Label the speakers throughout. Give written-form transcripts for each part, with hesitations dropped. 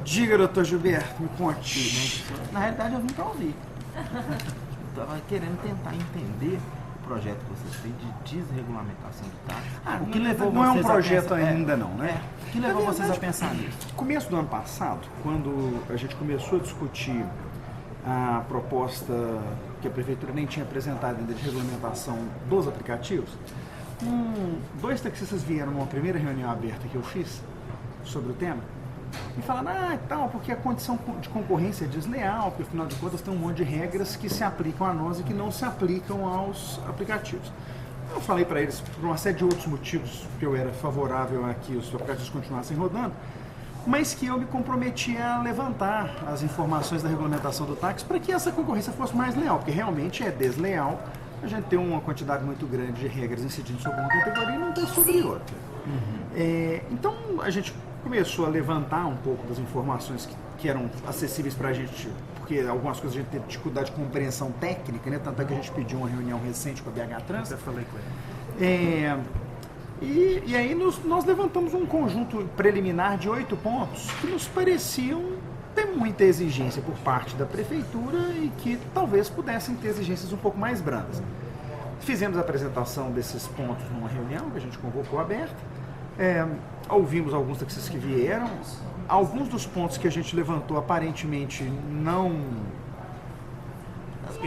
Speaker 1: Diga, doutor Gilberto, me conte.
Speaker 2: Na realidade, eu vim para ouvir. Eu estava querendo tentar entender o projeto que vocês têm de desregulamentação do táxi.
Speaker 1: O que levou não é um projeto ainda não, né?
Speaker 2: O que levou vocês a pensar nisso?
Speaker 1: No começo do ano passado, quando a gente começou a discutir a proposta que a prefeitura nem tinha apresentado ainda de regulamentação dos aplicativos, dois taxistas vieram numa primeira reunião aberta que eu fiz sobre o tema e falaram, porque a condição de concorrência é desleal, porque afinal de contas tem um monte de regras que se aplicam a nós e que não se aplicam aos aplicativos. Eu falei para eles, por uma série de outros motivos, que eu era favorável a que os aplicativos continuassem rodando, mas que eu me comprometi a levantar as informações da regulamentação do táxi para que essa concorrência fosse mais leal, porque realmente é desleal a gente ter uma quantidade muito grande de regras incidindo sobre uma categoria e não ter sobre outra. Então a gente começou a levantar um pouco das informações que eram acessíveis para a gente, porque algumas coisas a gente teve dificuldade de compreensão técnica, né? Tanto é que a gente pediu uma reunião recente com a BH Trans.
Speaker 3: Eu falei com ele.
Speaker 1: E aí nós levantamos um conjunto preliminar de 8 pontos que nos pareciam ter muita exigência por parte da prefeitura e que talvez pudessem ter exigências um pouco mais brandas. Fizemos a apresentação desses pontos numa reunião que a gente convocou aberta, ouvimos alguns taxistas que vieram, alguns dos pontos que a gente levantou aparentemente não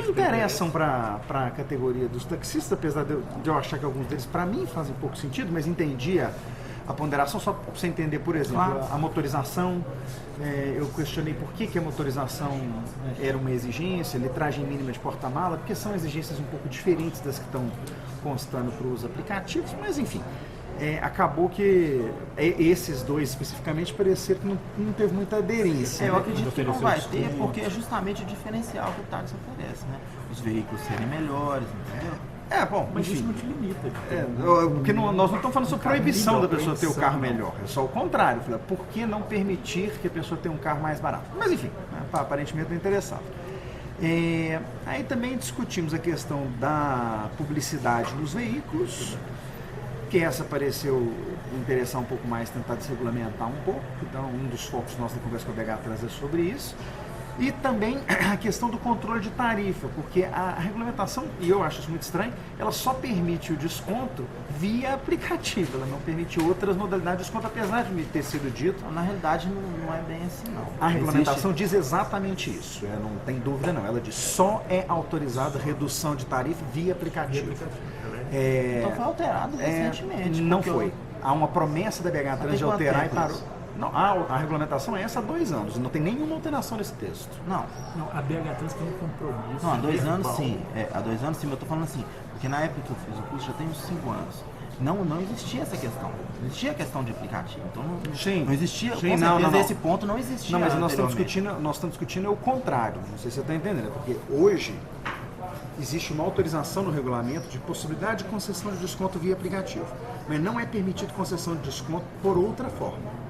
Speaker 1: interessam para a categoria dos taxistas, apesar de eu achar que alguns deles, para mim, fazem pouco sentido, mas entendi a ponderação, só para você entender, por exemplo, a motorização. Eu questionei por que a motorização era uma exigência, litragem mínima de porta-mala, porque são exigências um pouco diferentes das que estão constando para os aplicativos, mas enfim. Acabou que esses dois especificamente pareceram que não teve muita aderência.
Speaker 2: Eu acredito que não vai ter, porque é justamente o diferencial que o táxi oferece, né? Os veículos serem melhores, entendeu?
Speaker 3: Mas isso não te limita.
Speaker 1: Porque nós não estamos falando sobre proibição da pessoa ter o carro melhor, é só o contrário. Por que não permitir que a pessoa tenha um carro mais barato? Mas enfim, aparentemente não interessava. Aí também discutimos a questão da publicidade nos veículos, que essa pareceu interessar um pouco mais, tentar desregulamentar um pouco. Então, um dos focos nossos da conversa com a BH Trans é sobre isso. E também a questão do controle de tarifa, porque a regulamentação, e eu acho isso muito estranho, ela só permite o desconto via aplicativo, ela não permite outras modalidades de desconto, apesar de me ter sido dito.
Speaker 2: Na realidade, não é bem assim, não.
Speaker 1: A regulamentação diz exatamente isso, não tem dúvida não, ela diz só é autorizada redução de tarifa via aplicativo.
Speaker 2: Então foi alterado recentemente.
Speaker 1: Não foi. Há uma promessa da BH Trans de alterar e parou. Não, a regulamentação é essa há 2 anos, não tem nenhuma alteração nesse texto.
Speaker 2: Não,
Speaker 3: a BH Trans tem um compromisso.
Speaker 2: Não, há 2 anos sim. Há 2 anos sim, mas eu tô falando assim, porque na época que eu fiz o curso já tem uns 5 anos. Não existia essa questão. Não existia a questão de aplicativo. Então não existia, com certeza esse ponto não existia.
Speaker 1: Não, mas nós estamos discutindo o contrário. Não sei se você está entendendo, porque hoje existe uma autorização no regulamento de possibilidade de concessão de desconto via aplicativo, mas não é permitido concessão de desconto por outra forma.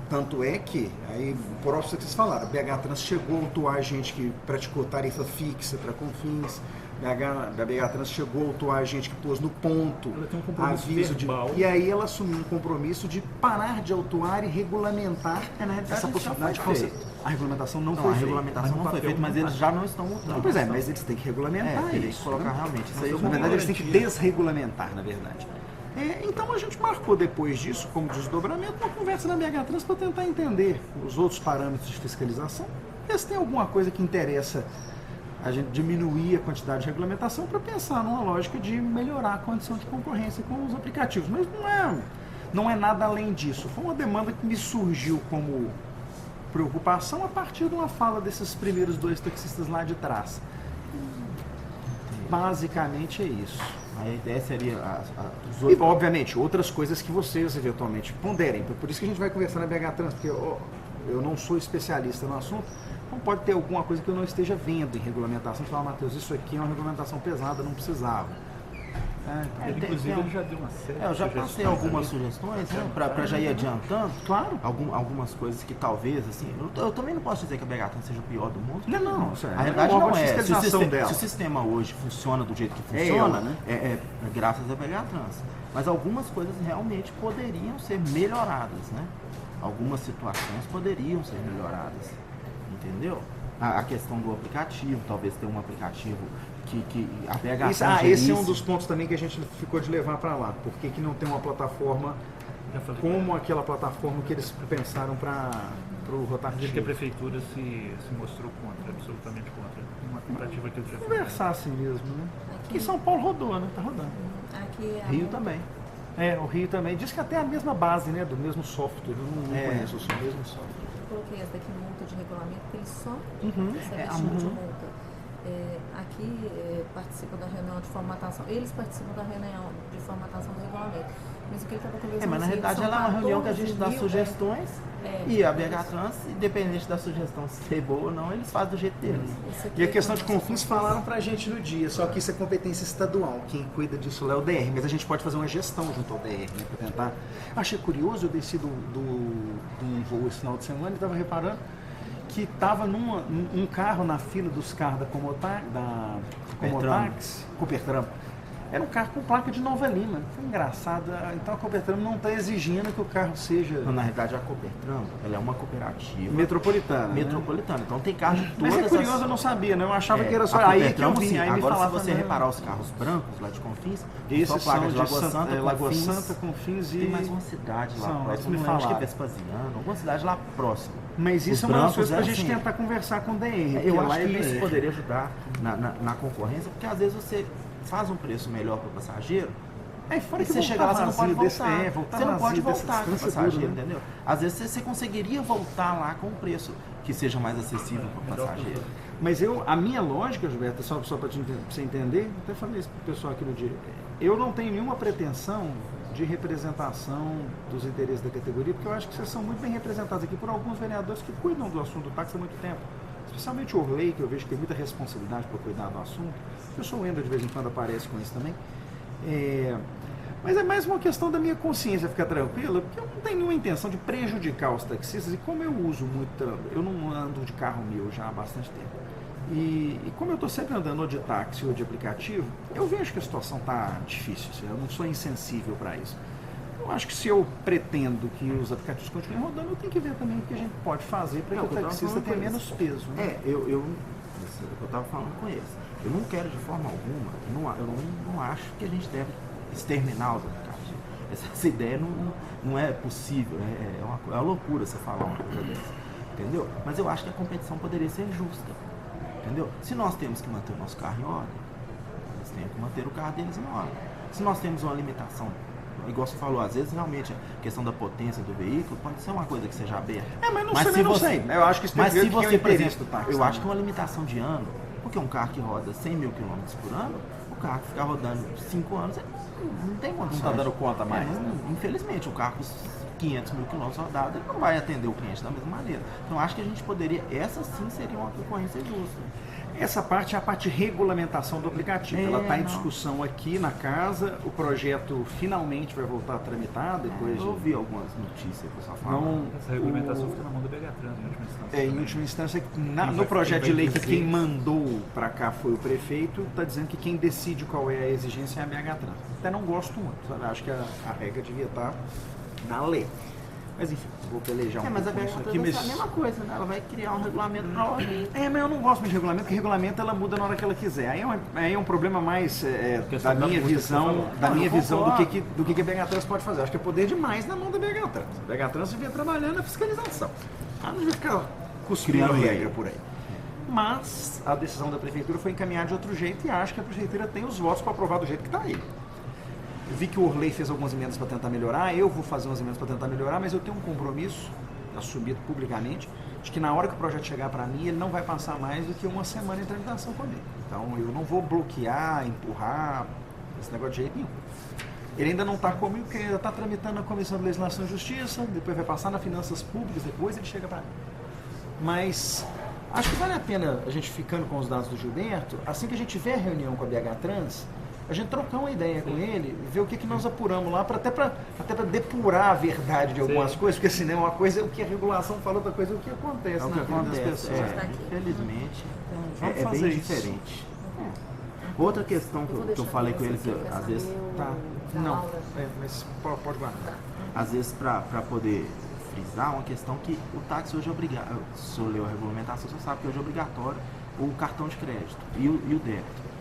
Speaker 1: Tanto é que, aí, por óbvio que vocês falaram, a BH Trans chegou a autuar gente que praticou tarifa fixa para Confins, a BH Trans chegou a autuar gente que pôs no ponto
Speaker 3: ela tem um compromisso
Speaker 1: aviso
Speaker 3: verbal.
Speaker 1: e aí ela assumiu um compromisso de parar de autuar e regulamentar essa possibilidade de concessão. A regulamentação não foi feita.
Speaker 2: A regulamentação não foi feita, mas eles já não estão multando.
Speaker 1: Pois é, mas eles têm que regulamentar
Speaker 2: eles têm
Speaker 1: isso.
Speaker 2: que colocar realmente. Isso aí
Speaker 1: Na verdade, eles têm que desregulamentar, na verdade. Então a gente marcou depois disso, como desdobramento, uma conversa na BH Trans para tentar entender os outros parâmetros de fiscalização, ver se tem alguma coisa que interessa a gente diminuir a quantidade de regulamentação para pensar numa lógica de melhorar a condição de concorrência com os aplicativos. Mas não é nada além disso. Foi uma demanda que me surgiu como preocupação a partir de uma fala desses primeiros 2 taxistas lá de trás. Basicamente é isso.
Speaker 2: A ideia seria
Speaker 1: E, obviamente, outras coisas que vocês eventualmente ponderem. Por isso que a gente vai conversar na BH Trans, porque eu não sou especialista no assunto, então pode ter alguma coisa que eu não esteja vendo em regulamentação. Falar, Matheus, isso aqui é uma regulamentação pesada, não precisava.
Speaker 3: Inclusive, ele já deu uma série
Speaker 2: eu já passei algumas sugestões, né, para já ir adiantando.
Speaker 1: Claro.
Speaker 2: Algumas coisas que talvez, assim, eu também não posso dizer que a BH Trans seja o pior do mundo.
Speaker 1: Não.
Speaker 2: A realidade não é.
Speaker 1: Se
Speaker 2: o sistema hoje funciona do jeito que funciona, é graças à BH Trans. Mas algumas coisas realmente poderiam ser melhoradas, né? algumas situações poderiam ser melhoradas, entendeu? A questão do aplicativo, talvez ter um aplicativo que a BH
Speaker 1: esse é um dos pontos também que a gente ficou de levar para lá. Por que não tem uma plataforma como aquela plataforma que eles pensaram para o rotativo?
Speaker 3: Que a prefeitura se mostrou contra, absolutamente contra. Uma tentativa que eu já
Speaker 1: conversar assim mesmo, né? Aqui em São Paulo rodou, né? Tá rodando.
Speaker 2: Aqui Rio também.
Speaker 1: O Rio também. Diz que até a mesma base, né? Do mesmo software. Eu não conheço o mesmo software.
Speaker 4: Eu coloquei essa daqui multa de regulamento, porque ele só recebe de multa. Aqui participam da reunião de formatação. Eles participam da reunião de formatação do regulamento. Mas o que ele estava conversando.
Speaker 2: Mas na realidade ela é uma reunião que a gente dá sugestões e a BH Trans, independente da sugestão ser boa ou não, eles fazem do jeito deles.
Speaker 1: E a questão de Confins falaram pra gente no dia, só que isso é competência estadual. Quem cuida disso lá é o DR, mas a gente pode fazer uma gestão junto ao DR, né, pra tentar. Achei curioso, eu desci de um voo esse final de semana e estava reparando que estava um carro na fila dos carros da Comotax, Coopertram. Era um carro com placa de Nova Lima. Foi engraçado. Então a Coopertram não está exigindo que o carro seja...
Speaker 2: Não, na realidade a Coopertram, ela é uma cooperativa
Speaker 1: metropolitana.
Speaker 2: Metropolitana. Então tem carro de todas.
Speaker 1: Mas é curioso, eu não sabia, né? Eu achava que era só
Speaker 2: aí que eu vi.
Speaker 1: Aí
Speaker 2: agora,
Speaker 1: me
Speaker 2: se você reparar os carros brancos lá de Confins,
Speaker 1: esses
Speaker 2: só placa
Speaker 1: de
Speaker 2: Lagoa
Speaker 1: Santa, Confins e...
Speaker 2: Tem mais uma cidade lá próxima, acho que é Vespasiano, alguma cidade lá próxima.
Speaker 1: Mas isso é uma coisa para a gente tentar conversar com o DR.
Speaker 2: Eu acho que isso poderia ajudar na concorrência, porque às vezes você faz um preço melhor para o passageiro,
Speaker 1: fora
Speaker 2: que você chega lá, você não pode voltar. Você não pode voltar com o passageiro, entendeu? Às vezes você conseguiria voltar lá com um preço que seja mais acessível para o passageiro.
Speaker 1: Mas a minha lógica, Gilberto, só para você entender, até falei isso para o pessoal aqui no dia, eu não tenho nenhuma pretensão de representação dos interesses da categoria, porque eu acho que vocês são muito bem representados aqui por alguns vereadores que cuidam do assunto do táxi há muito tempo. Especialmente o Orley, que eu vejo que tem muita responsabilidade para cuidar do assunto. Eu sou o Ender, de vez em quando aparece com isso também. Mas é mais uma questão da minha consciência ficar tranquila, porque eu não tenho nenhuma intenção de prejudicar os taxistas, e como eu uso muito, eu não ando de carro meu já há bastante tempo. E como eu estou sempre andando ou de táxi ou de aplicativo, eu vejo que a situação está difícil, eu não sou insensível para isso. Eu acho que se eu pretendo que os aplicativos continuem rodando, eu tenho que ver também o que a gente pode fazer para que o taxista tenha menos peso. Né?
Speaker 2: Eu estava falando com eles. Eu não quero de forma alguma, eu não acho que a gente deve exterminar os aplicativos. Essa ideia não é possível, é uma loucura você falar uma coisa dessa, entendeu? Mas eu acho que a competição poderia ser justa, entendeu? Se nós temos que manter o nosso carro em ordem, eles têm que manter o carro deles em ordem. Se nós temos uma limitação, igual você falou, às vezes realmente a questão da potência do veículo pode ser uma coisa que seja aberta.
Speaker 1: Não sei. Eu acho que isso tem
Speaker 2: que ver com o
Speaker 1: interesse do táxi.
Speaker 2: Eu acho que uma limitação de ano, porque um carro que roda 100 mil quilômetros por ano, o carro que ficar rodando 5 anos, não tem condições.
Speaker 1: Não está dando conta mais.
Speaker 2: Infelizmente, o carro com 500 mil quilômetros rodados, ele não vai atender o cliente da mesma maneira. Então, acho que a gente poderia, essa sim seria uma concorrência justa.
Speaker 1: Essa parte é a parte de regulamentação do aplicativo. Ela está em discussão aqui na casa. O projeto finalmente vai voltar a tramitar depois.
Speaker 2: Eu ouvi algumas notícias que o pessoal falando.
Speaker 3: Essa regulamentação fica na mão da BH Trans, em última instância.
Speaker 1: Em última instância, no projeto de lei que quem mandou para cá foi o prefeito, está dizendo que quem decide qual é a exigência é a BH Trans. Até não gosto muito, sabe? Acho que a regra devia estar na lei. Mas enfim, vou pelejar um pouco isso aqui.
Speaker 2: Mas é a mesma coisa, né? Ela vai criar um regulamento para ordem.
Speaker 1: Mas eu não gosto muito de regulamento, porque regulamento ela muda na hora que ela quiser. Aí é um problema mais da minha visão do que a BH Trans pode fazer. Acho que é poder demais na mão da BH Trans. A BH Trans devia trabalhar na fiscalização. Ela não devia ficar cuspindo regra por aí. Mas a decisão da prefeitura foi encaminhar de outro jeito e acho que a prefeitura tem os votos para aprovar do jeito que está aí. Eu vi que o Orley fez algumas emendas para tentar melhorar, eu vou fazer umas emendas para tentar melhorar, mas eu tenho um compromisso, assumido publicamente, de que na hora que o projeto chegar para mim, ele não vai passar mais do que uma semana em tramitação comigo. Então eu não vou bloquear, empurrar, esse negócio de jeito nenhum. Ele ainda não está comigo, porque ele ainda está tramitando na Comissão de Legislação e Justiça, depois vai passar na Finanças Públicas, depois ele chega para mim. Mas acho que vale a pena a gente ficando com os dados do Gilberto, assim que a gente tiver a reunião com a BH Trans, a gente trocar uma ideia com ele, ver o que nós apuramos lá, até para depurar a verdade de algumas coisas, porque assim, né, uma coisa é o que a regulação fala, outra coisa é o que acontece na vida das pessoas.
Speaker 2: Infelizmente, é bem diferente. Outra questão que eu falei com eles, às vezes...
Speaker 1: Tá, não, mas pode guardar.
Speaker 2: Às vezes, para poder frisar uma questão que o táxi hoje é obrigado, se eu ler a regulamentação, você sabe que hoje é obrigatório o cartão de crédito e o débito.